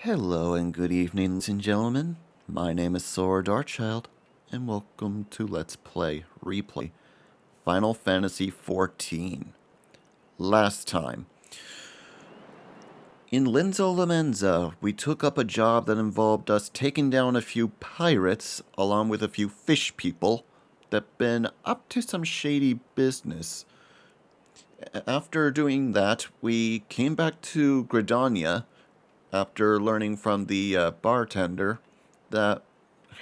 Hello and good evening, ladies and gentlemen. My name is Saur Darkchylde, and welcome to Let's Play Replay Final Fantasy XIV. Last time, in Linzo Lamenza, we took up a job that involved us taking down a few pirates along with a few fish people that been up to some shady business. After doing that, we came back to Gridania after learning from the bartender that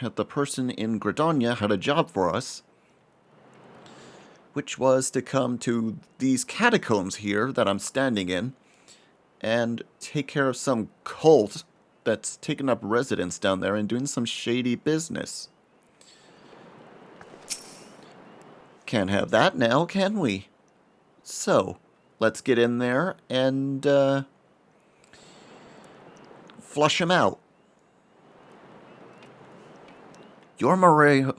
the person in Gridania had a job for us, which was to come to these catacombs here that I'm standing in and take care of some cult that's taken up residence down there and doing some shady business. Can't have that now, can we? So, let's get in there and flush him out. You're Maria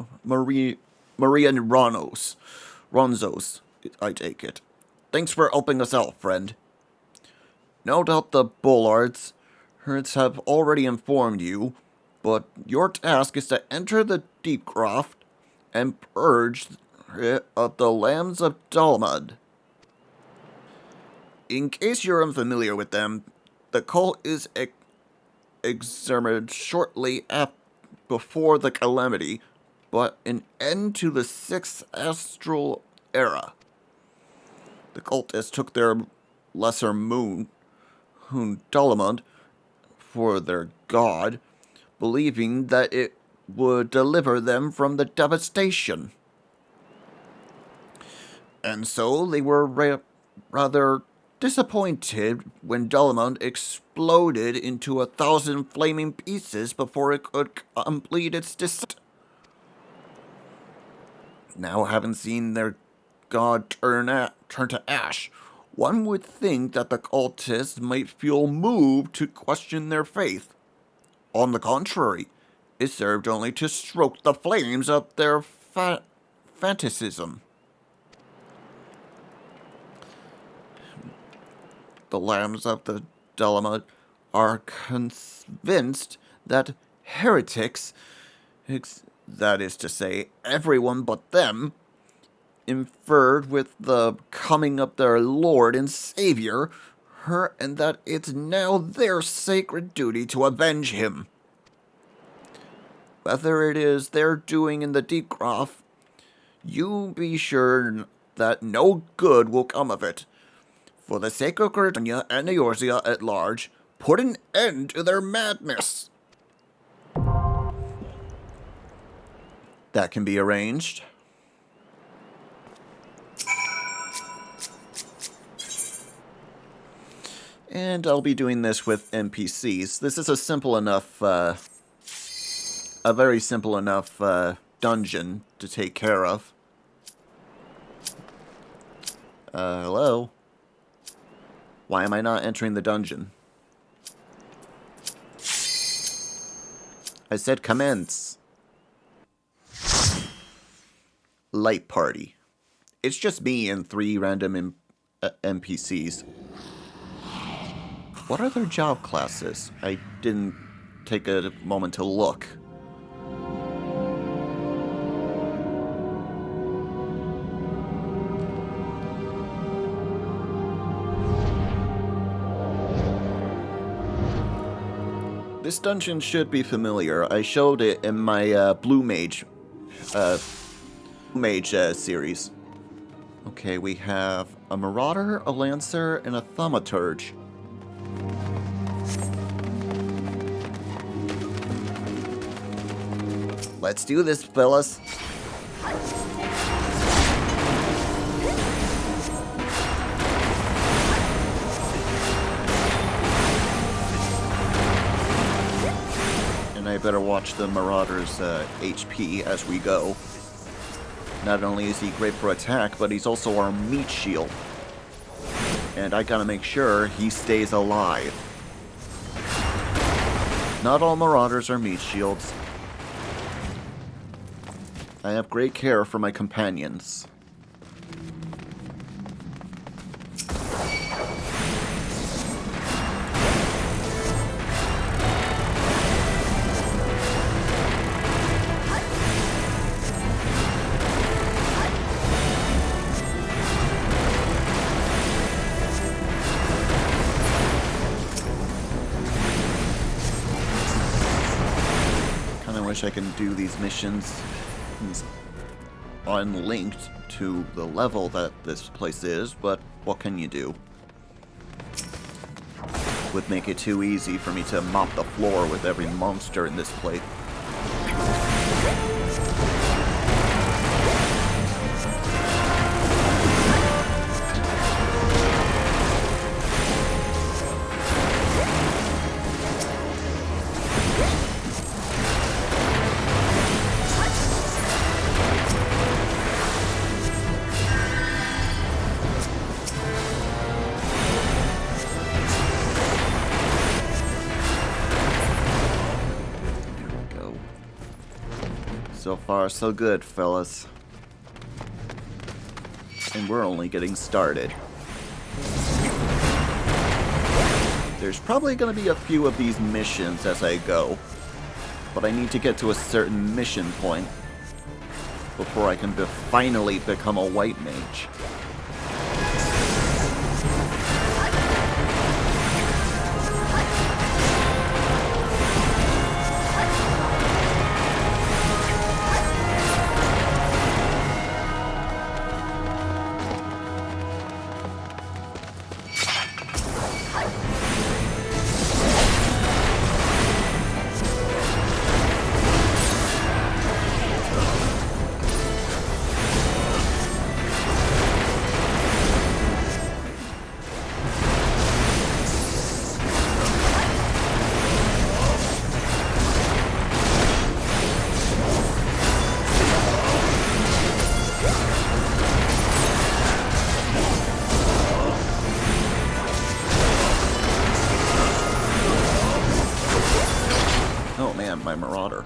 Ronzos, I take it. Thanks for helping us out, friend. No doubt the Bullards have already informed you, but your task is to enter the Deep Croft and purge it of the Lambs of Dalmud. In case you're unfamiliar with them, the cult is exterminated shortly before the calamity, but an end to the Sixth Astral Era. The cultists took their lesser moon, Dalmud, for their god, believing that it would deliver them from the devastation. And so they were rather disappointed when Dalmud exploded into 1,000 flaming pieces before it could complete its descent. Now, having seen their god turn to ash, one would think that the cultists might feel moved to question their faith. On the contrary, it served only to stoke the flames of their fanaticism. The Lambs of the Dalmud are convinced that heretics, that is to say, everyone but them, inferred with the coming of their Lord and Savior, and that it's now their sacred duty to avenge him. Whether it is their doing in the Deep Croft, you be sure that no good will come of it. For the sake of Gridania and Eorzea at large, put an end to their madness. That can be arranged. And I'll be doing this with NPCs. This is a very simple enough dungeon to take care of. Hello? Why am I not entering the dungeon? I said commence. Light party. It's just me and 3 random NPCs. What are their job classes? I didn't take a moment to look. This dungeon should be familiar. I showed it in my Blue Mage series. Okay, we have a Marauder, a Lancer, and a Thaumaturge. Let's do this, fellas. I better watch the Marauder's HP as we go. Not only is he great for attack, but he's also our meat shield. And I gotta make sure he stays alive. Not all Marauders are meat shields. I have great care for my companions. wish I can do these missions unlinked to the level that this place is, but what can you do? Would make it too easy for me to mop the floor with every monster in this place. So far, so good, fellas. And we're only getting started. There's probably going to be a few of these missions as I go, but I need to get to a certain mission point before I can finally become a white mage. My marauder.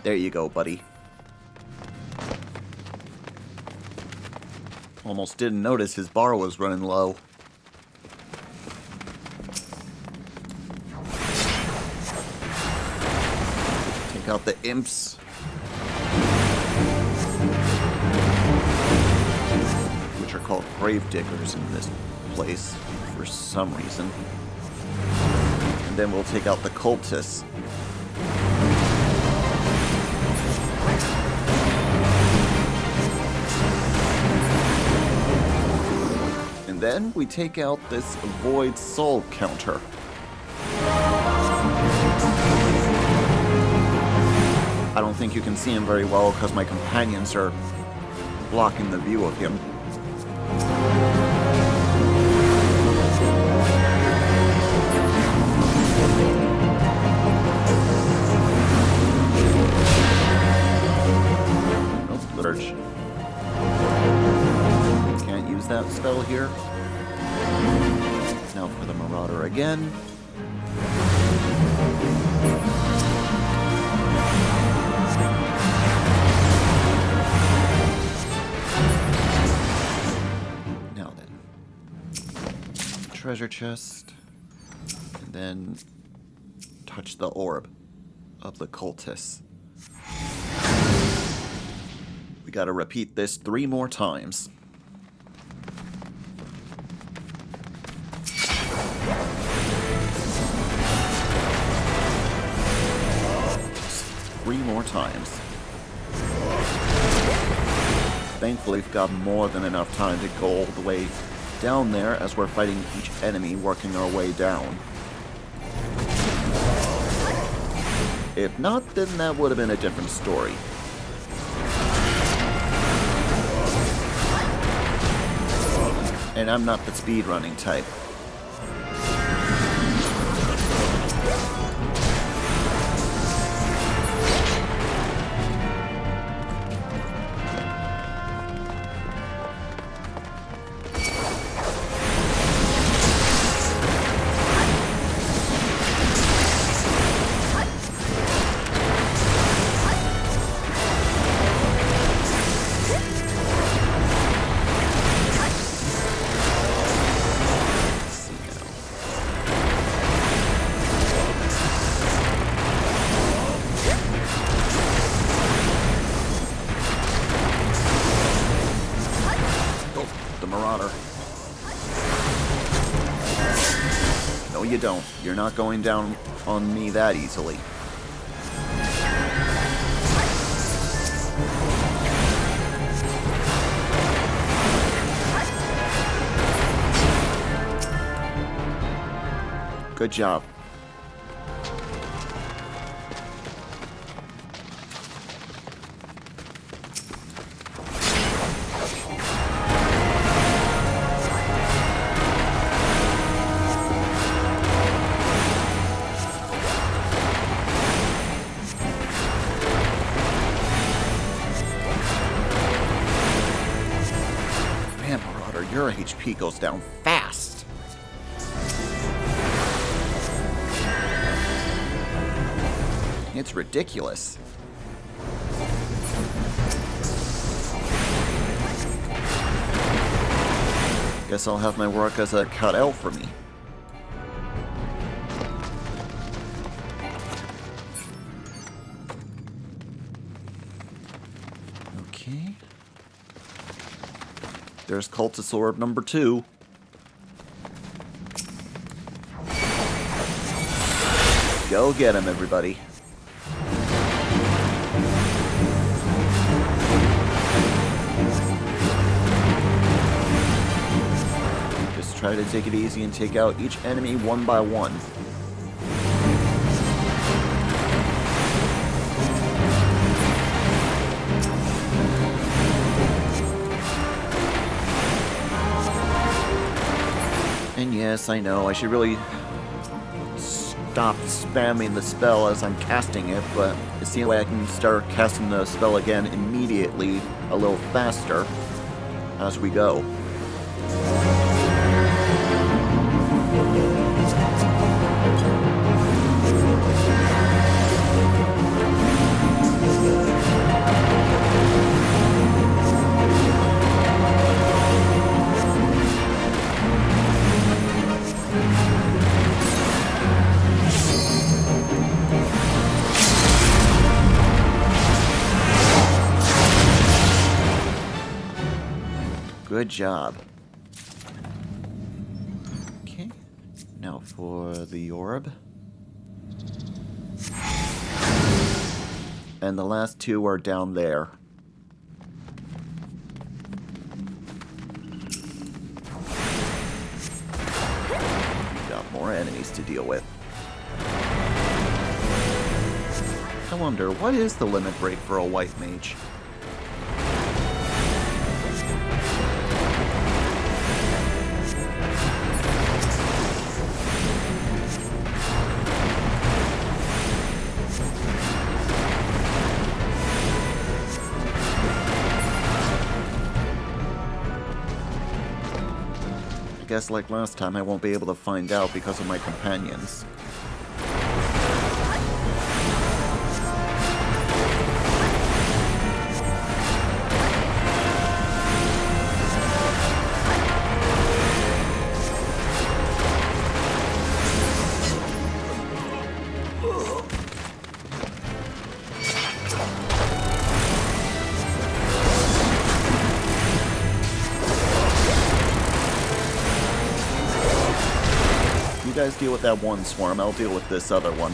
There you go, buddy. Almost didn't notice his bar was running low. Take out the imps. Which are called grave diggers in this place for some reason. And then we'll take out the cultists. And then we take out this void soul counter. I don't think you can see him very well because my companions are blocking the view of him. Can't use that spell here. Now for the Marauder again. Now then. Treasure chest. And then touch the orb of the cultists. We gotta repeat this 3 more times. Just 3 more times. Thankfully, we've got more than enough time to go all the way down there as we're fighting each enemy, working our way down. If not, then that would have been a different story. And I'm not the speedrunning type. No, you don't. You're not going down on me that easily. Good job. Man, Marauder, your HP goes down fast. It's ridiculous. Guess I'll have my work as a cut out for me. Okay. There's Cultist Orb number 2. Go get him, everybody. Just try to take it easy and take out each enemy one by one. And yes, I know, I should really stop spamming the spell as I'm casting it, but it's the only way I can start casting the spell again immediately a little faster as we go. Good job. Okay, now for the orb. And the last two are down there. Got more enemies to deal with. I wonder, what is the limit break for a white mage? I guess like last time I won't be able to find out because of my companions. You guys deal with that one swarm, I'll deal with this other one.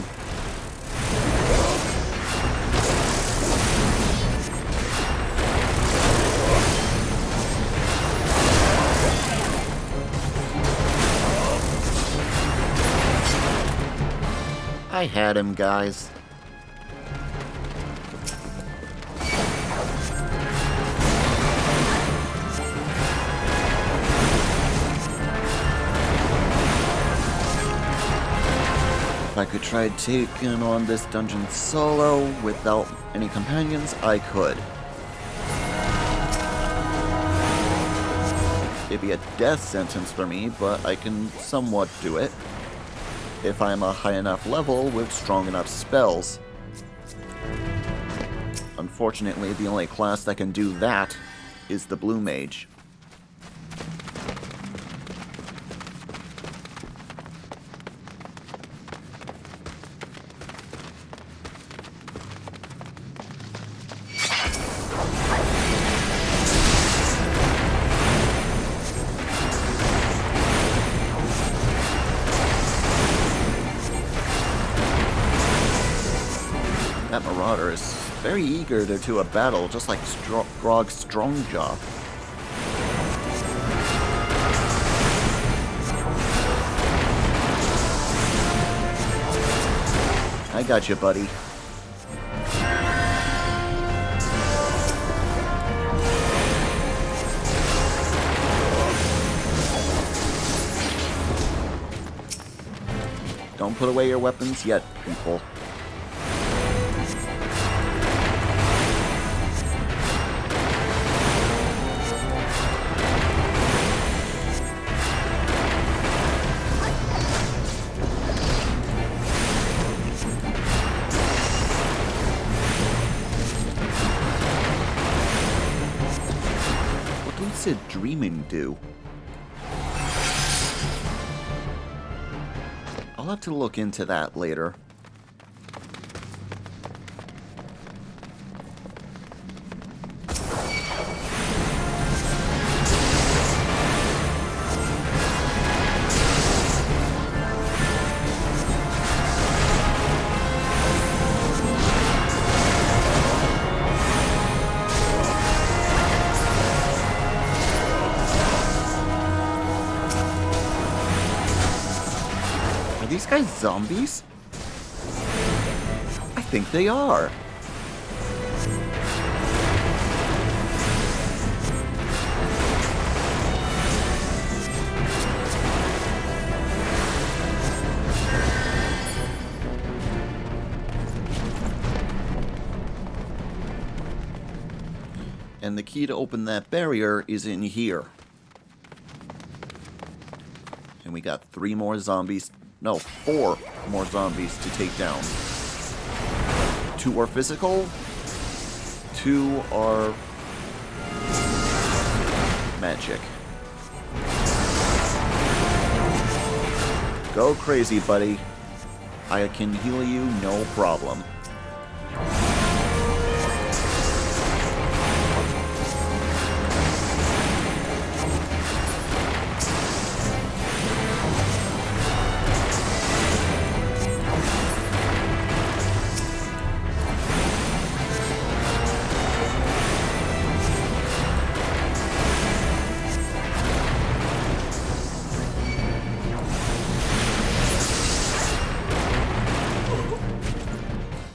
I had him, guys. If I could try taking on this dungeon solo without any companions, I could. It'd be a death sentence for me, but I can somewhat do it if I'm a high enough level with strong enough spells. Unfortunately, the only class that can do that is the Blue Mage. Marauder is very eager to a battle, just like Grog's Strongjaw. I got you, buddy. Don't put away your weapons yet, people. What does lucid dreaming do? I'll have to look into that later. Are these guys zombies? I think they are. And the key to open that barrier is in here. And we got 3 more zombies. No, 4 more zombies to take down. 2 are physical. 2 are magic. Go crazy, buddy. I can heal you, no problem.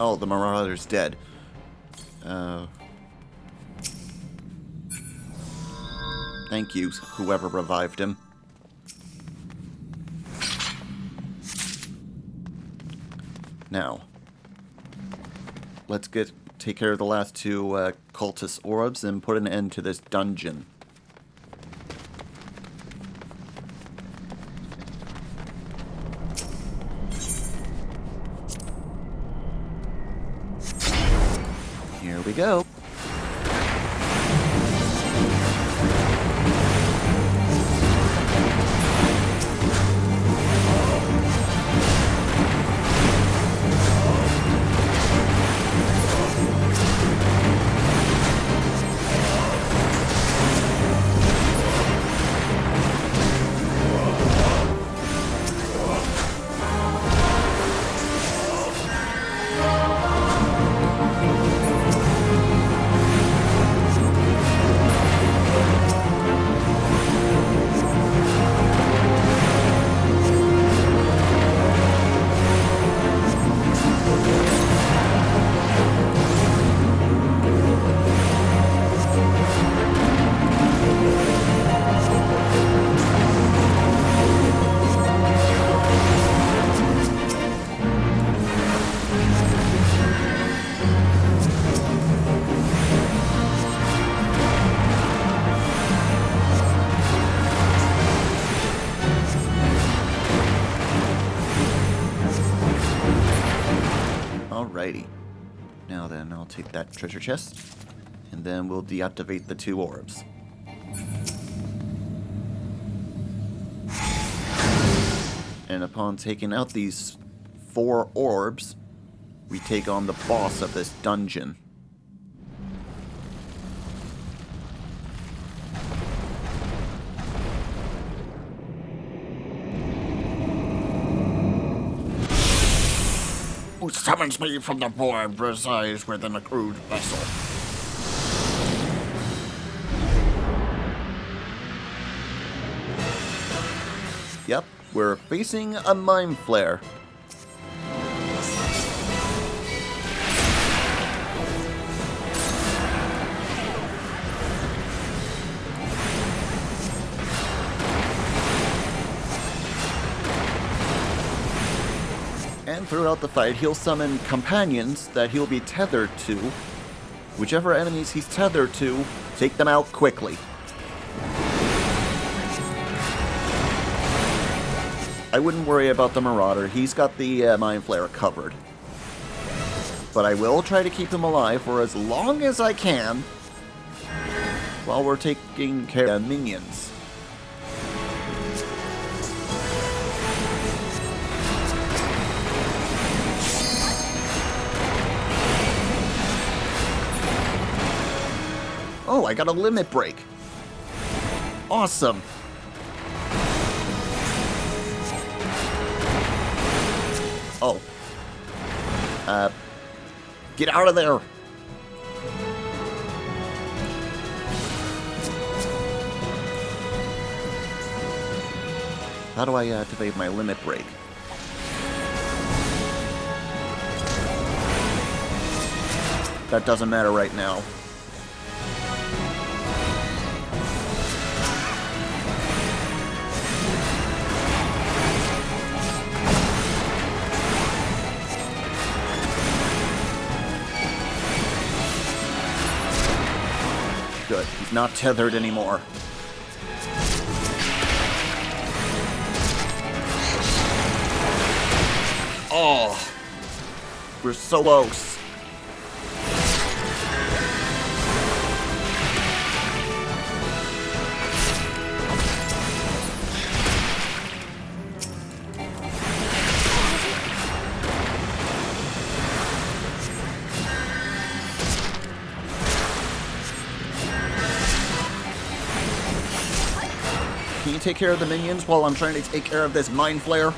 Oh, the Marauder's dead. Thank you, whoever revived him. Now, let's take care of the last 2 cultist orbs and put an end to this dungeon. Here we go. Alrighty. Now then, I'll take that treasure chest, and then we'll deactivate the 2 orbs. And upon taking out these 4 orbs, we take on the boss of this dungeon. Who summons me from the void resides within a crude vessel. Yep, we're facing a mind flare. And throughout the fight, he'll summon companions that he'll be tethered to. Whichever enemies he's tethered to, take them out quickly. I wouldn't worry about the Marauder. He's got the Mind Flayer covered. But I will try to keep him alive for as long as I can while we're taking care of minions. Oh, I got a limit break. Awesome. Oh. Get out of there. How do I activate my limit break? That doesn't matter right now. Good. He's not tethered anymore. Oh! We're so close. Can you take care of the minions while I'm trying to take care of this Mind Flayer?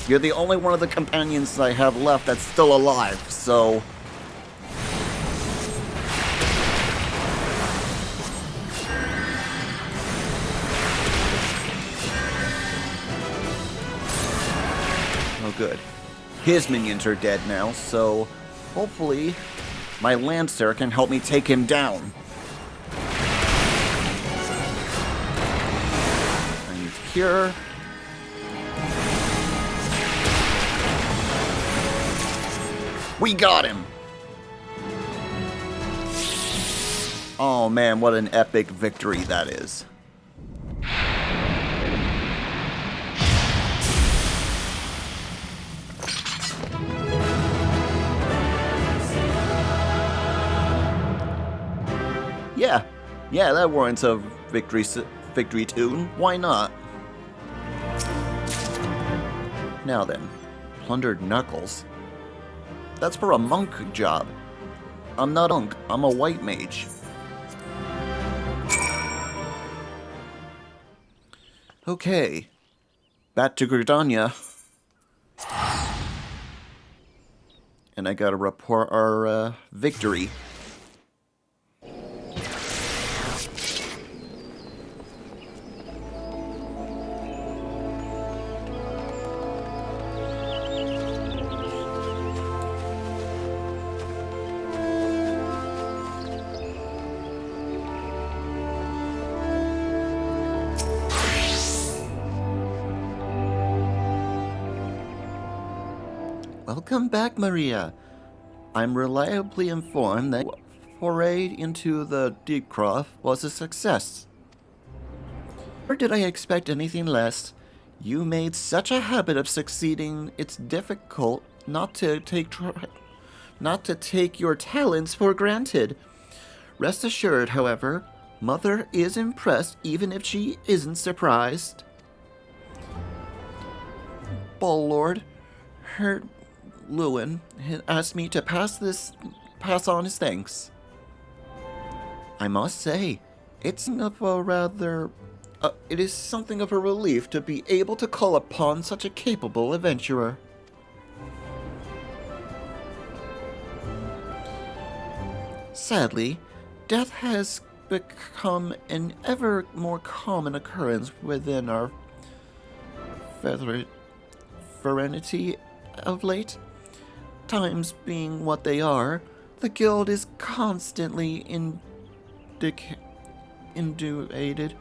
You're the only one of the companions I have left that's still alive, so... Oh, good. His minions are dead now, so... hopefully, my Lancer can help me take him down. I need Cure. We got him! Oh man, what an epic victory that is. Yeah, that warrants a victory tune. Why not? Now then, plundered knuckles. That's for a monk job. I'm not a monk, I'm a white mage. Okay, back to Gridania. And I gotta report our victory. Welcome back, Maria. I'm reliably informed that your foray into the Deepcroft was a success. Nor did I expect anything less. You made such a habit of succeeding, it's difficult not to take your talents for granted. Rest assured, however, Mother is impressed even if she isn't surprised. Ball Lord, Lewin had asked me to pass on his thanks. I must say, it's of a rather It is something of a relief to be able to call upon such a capable adventurer. Sadly, death has become an ever more common occurrence within our fraternity of late. Times being what they are, the guild is constantly inundated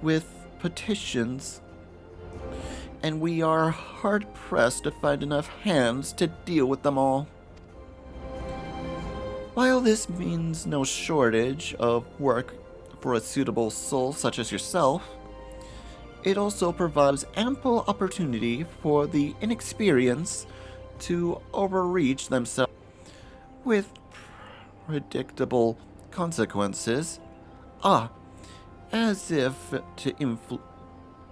with petitions, and we are hard-pressed to find enough hands to deal with them all. While this means no shortage of work for a suitable soul such as yourself, it also provides ample opportunity for the inexperienced to overreach themselves with predictable consequences. As if to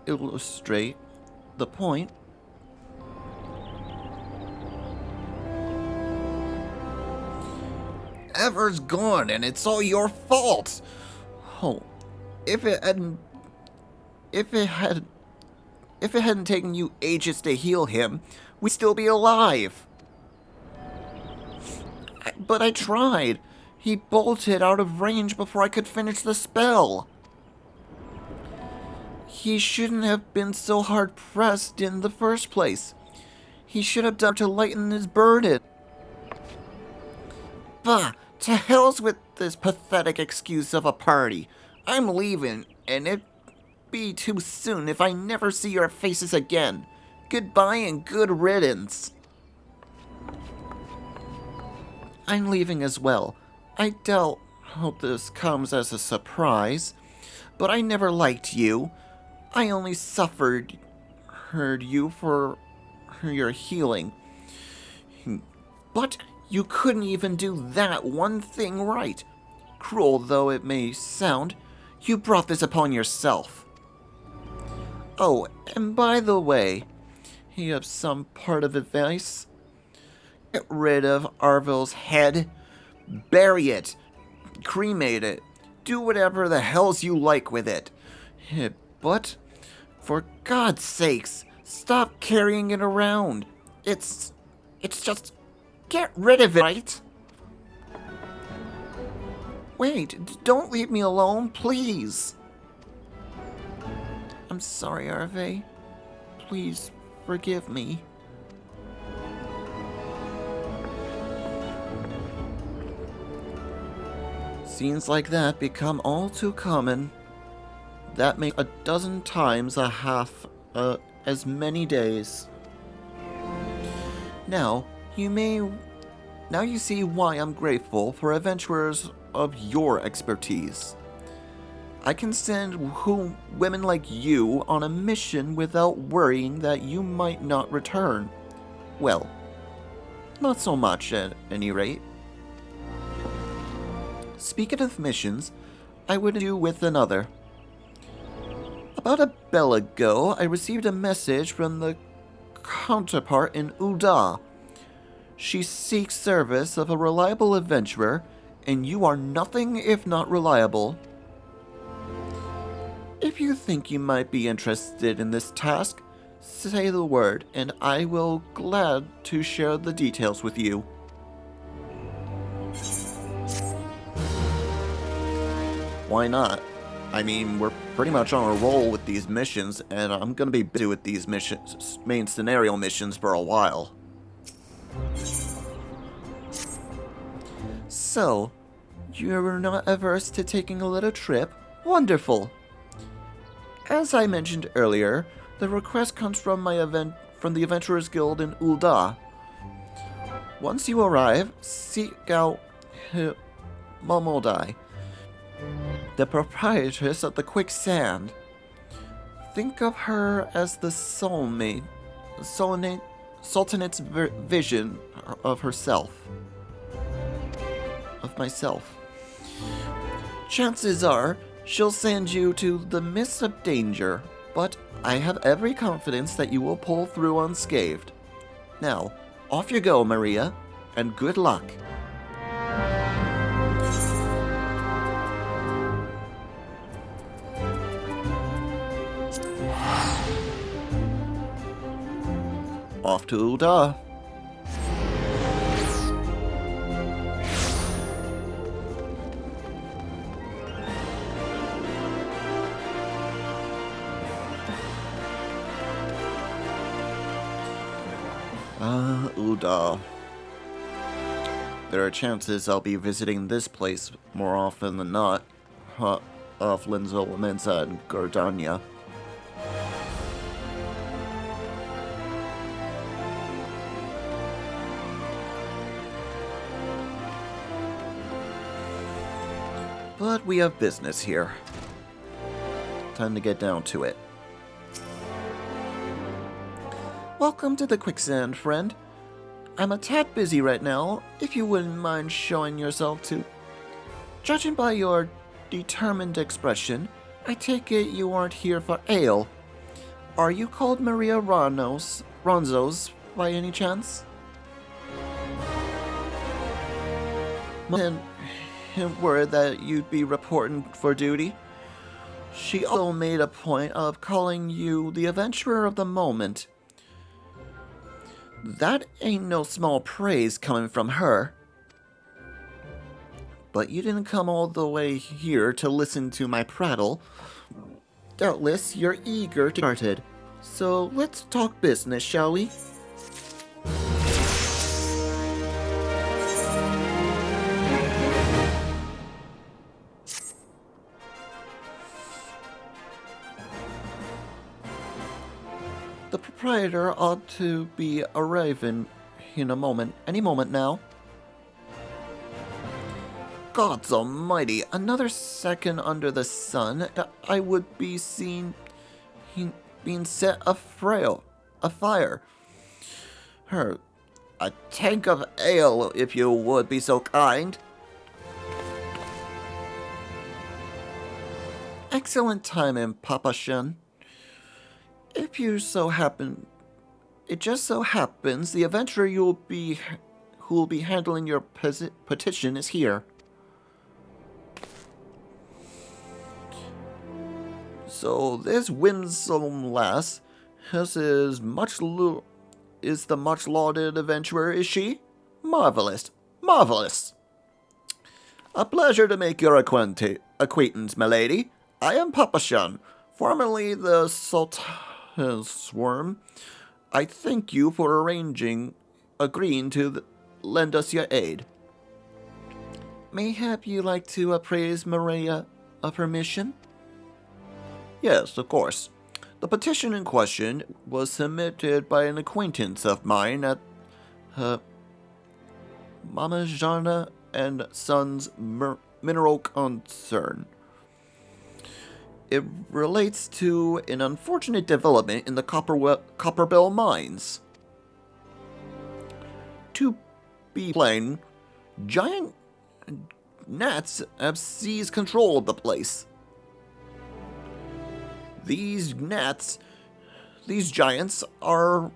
illustrate the point, Ever's gone, and it's all your fault. Oh, if it hadn't taken you ages to heal him, we'd still be alive. But I tried. He bolted out of range before I could finish the spell. He shouldn't have been so hard-pressed in the first place. He should have done to lighten his burden. Bah! To hell's with this pathetic excuse of a party. I'm leaving, and it'd be too soon if I never see your faces again. Goodbye and good riddance. I'm leaving as well. I hope this comes as a surprise, but I never liked you. I only heard you for your healing. But you couldn't even do that one thing right. Cruel though it may sound, you brought this upon yourself. Oh, and by the way, you have some part of advice? Get rid of Arvil's head. Bury it. Cremate it. Do whatever the hells you like with it. But, for God's sakes, stop carrying it around. It's just... Get rid of it, right? Wait, don't leave me alone, please. I'm sorry, Arve. Please forgive me. Scenes like that become all too common. That makes 12 times a half as many days. Now you see why I'm grateful for adventurers of your expertise. I can send women like you on a mission without worrying that you might not return. Well, not so much at any rate. Speaking of missions, I would do with another. About a bell ago, I received a message from the counterpart in Ul'dah. She seeks service of a reliable adventurer, and you are nothing if not reliable. If you think you might be interested in this task, say the word, and I will glad to share the details with you. Why not? I mean, we're pretty much on a roll with these missions, and I'm gonna be busy with these missions, main scenario missions, for a while. So, you're not averse to taking a little trip? Wonderful! As I mentioned earlier, the request comes from the Adventurers Guild in Ul'dah. Once you arrive, seek out Momodai, the proprietress of the Quicksand. Think of her as the Sultanate's vision of herself. Of myself. Chances are, she'll send you to the midst of danger, but I have every confidence that you will pull through unscathed. Now, off you go, Maria, and good luck. Off to Uda. Uda. There are chances I'll be visiting this place more often than not. Of Linzel, Mensa, and Gridania. But we have business here. Time to get down to it. Welcome to the quicksand, friend. I'm a tad busy right now, if you wouldn't mind showing yourself to... Judging by your determined expression, I take it you aren't here for ale. Are you called Maria Ronzos by any chance? And word that you'd be reporting for duty. She also made a point of calling you the adventurer of the moment. That ain't no small praise coming from her. But you didn't come all the way here to listen to my prattle. Doubtless you're eager to get started. So let's talk business, shall we? The proprietor ought to be arriving in any moment now. Gods almighty, another second under the sun, I would be seen being set afire. A tank of ale, if you would be so kind. Excellent timing, Papa Shen. It just so happens the adventurer who will be handling your petition is here. So this winsome lass is the much lauded adventurer, is she? Marvelous, marvelous. A pleasure to make your acquaintance, my lady. I am Papa Shan, formerly the Sultan. I thank you for agreeing to lend us your aid. Mayhap you like to appraise Maria of her mission? Yes, of course. The petition in question was submitted by an acquaintance of mine at Mama Jana and Sons Mineral Concern. It relates to an unfortunate development in the Copperbell mines. To be plain, giant gnats have seized control of the place. These giants are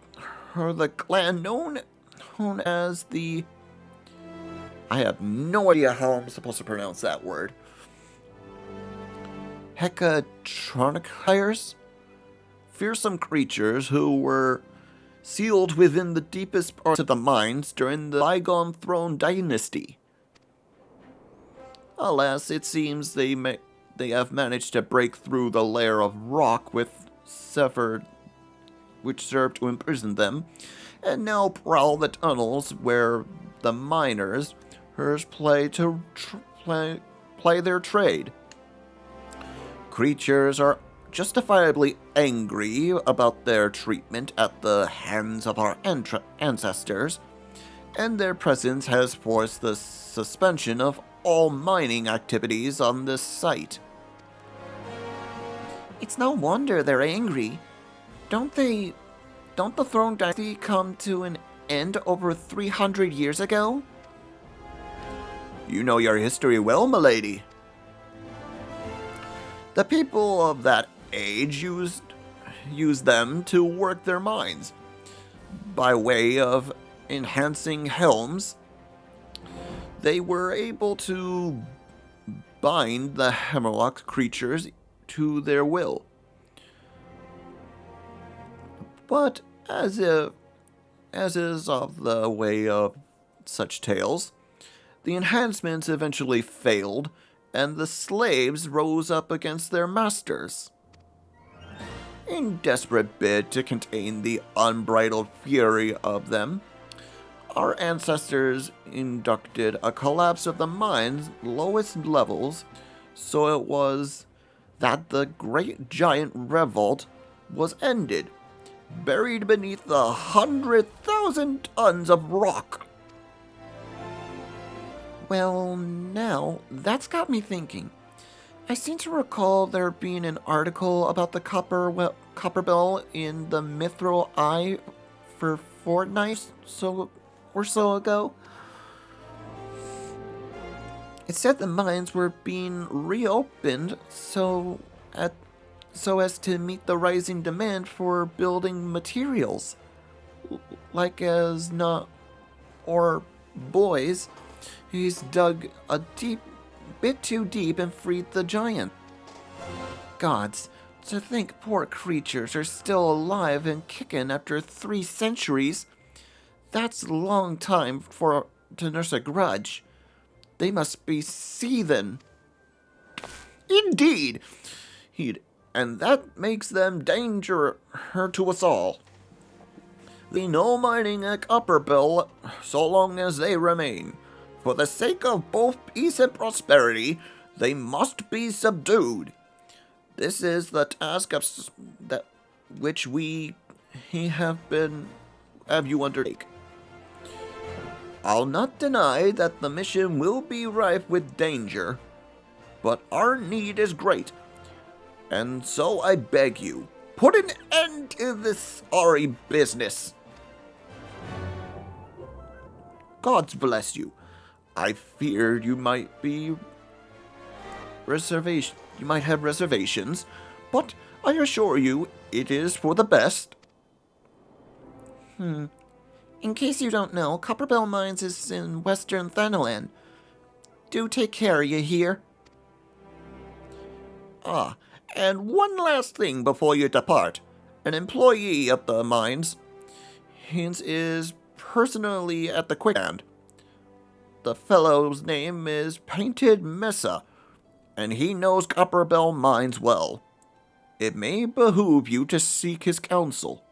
the clan known as the... I have no idea how I'm supposed to pronounce that word. Hecatronics? Fearsome creatures who were sealed within the deepest parts of the mines during the bygone Throne Dynasty. Alas, it seems they have managed to break through the layer of rock which served to imprison them, and now prowl the tunnels where the miners play their trade. Creatures are justifiably angry about their treatment at the hands of our ancestors, and their presence has forced the suspension of all mining activities on this site. It's no wonder they're angry. Don't the Throne Dynasty come to an end over 300 years ago? You know your history well, milady. The people of that age used them to work their mines. By way of enhancing helms, they were able to bind the Hammerlock creatures to their will. But as as is of the way of such tales, the enhancements eventually failed, and the slaves rose up against their masters. In desperate bid to contain the unbridled fury of them, our ancestors inducted a collapse of the mine's lowest levels, so it was that the great giant revolt was ended, buried beneath 100,000 tons of rock. Well, now, that's got me thinking. I seem to recall there being an article about the Copperbell in the Mithril Eye for fortnight or so ago. It said the mines were being reopened so as to meet the rising demand for building materials, like as not or boys. He's dug a bit too deep and freed the giant. Gods, to think poor creatures are still alive and kicking after 3 centuries. That's a long time to nurse a grudge. They must be seething. Indeed, and that makes them danger to us all. There'll be no mining at Copperbell so long as they remain. For the sake of both peace and prosperity, they must be subdued. This is the task which we have you undertake. I'll not deny that the mission will be rife with danger, but our need is great, and so I beg you, put an end to this sorry business. Gods bless you. I feared you might have reservations, but I assure you it is for the best. In case you don't know, Copperbell Mines is in western Thanalan. Do take care, you hear? And one last thing before you depart. An employee of the mines, Hines, is personally at the quick hand. The fellow's name is Painted Mesa, and he knows Copperbell Mines well. It may behoove you to seek his counsel.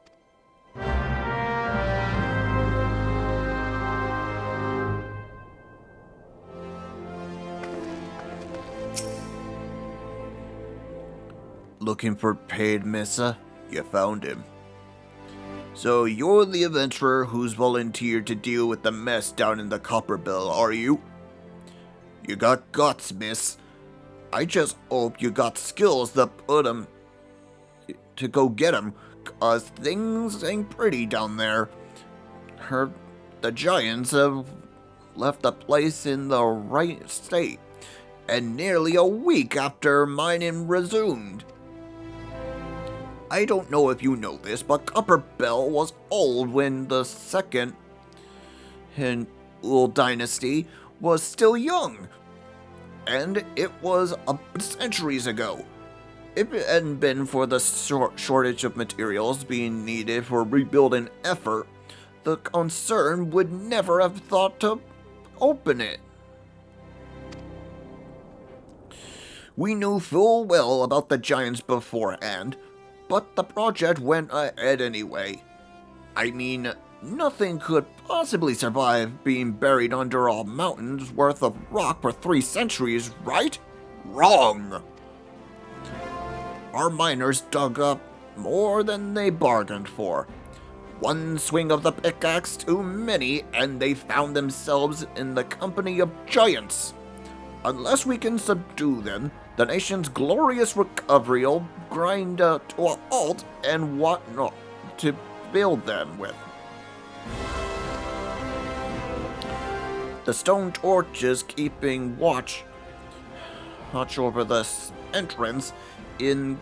Looking for Paid Mesa? You found him. So you're the adventurer who's volunteered to deal with the mess down in the Copperbell, are you? You got guts, miss. I just hope you got skills to go get 'em, 'cause things ain't pretty down there. Heard the giants have left the place in the right state, and nearly a week after mining resumed. I don't know if you know this, but Copperbell was old when the second Ul dynasty was still young, and it was centuries ago. If it hadn't been for the shortage of materials being needed for rebuilding effort, the concern would never have thought to open it. We knew full well about the giants beforehand, but the project went ahead anyway. I mean, nothing could possibly survive being buried under a mountain's worth of rock for 3 centuries, right? Wrong! Our miners dug up more than they bargained for. One swing of the pickaxe too many, and they found themselves in the company of giants. Unless we can subdue them, the nation's glorious recovery will grind to a halt and what not to build them with. The stone torches keeping watch over the entrance in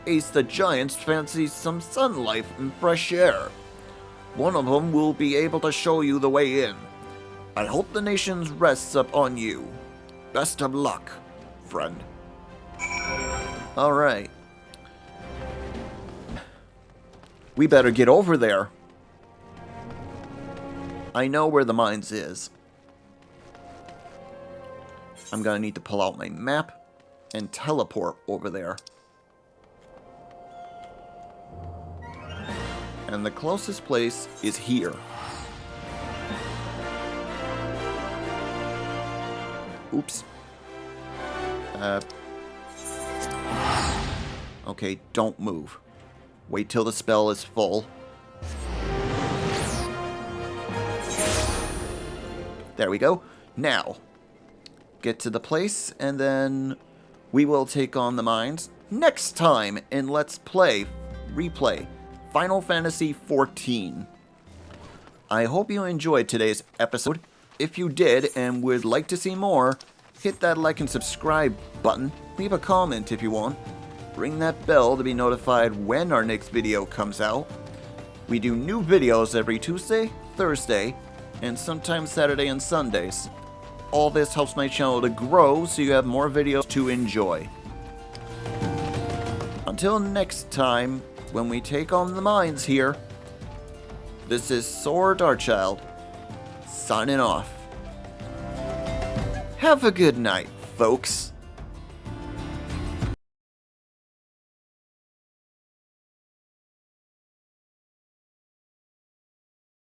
case the giants fancy some sunlight and fresh air. One of them will be able to show you the way in. I hope the nation rests upon you. Best of luck, friend. Alright. We better get over there. I know where the mines is. I'm gonna need to pull out my map and teleport over there. And the closest place is here. Oops. Okay, don't move. Wait till the spell is full. There we go. Now, get to the place, and then we will take on the mines next time in Let's Replay Final Fantasy XIV. I hope you enjoyed today's episode. If you did and would like to see more, hit that like and subscribe button. Leave a comment if you want. Ring that bell to be notified when our next video comes out. We do new videos every Tuesday, Thursday, and sometimes Saturday and Sundays. All this helps my channel to grow so you have more videos to enjoy. Until next time, when we take on the mines here, this is Saur Darkchylde, signing off. Have a good night, folks.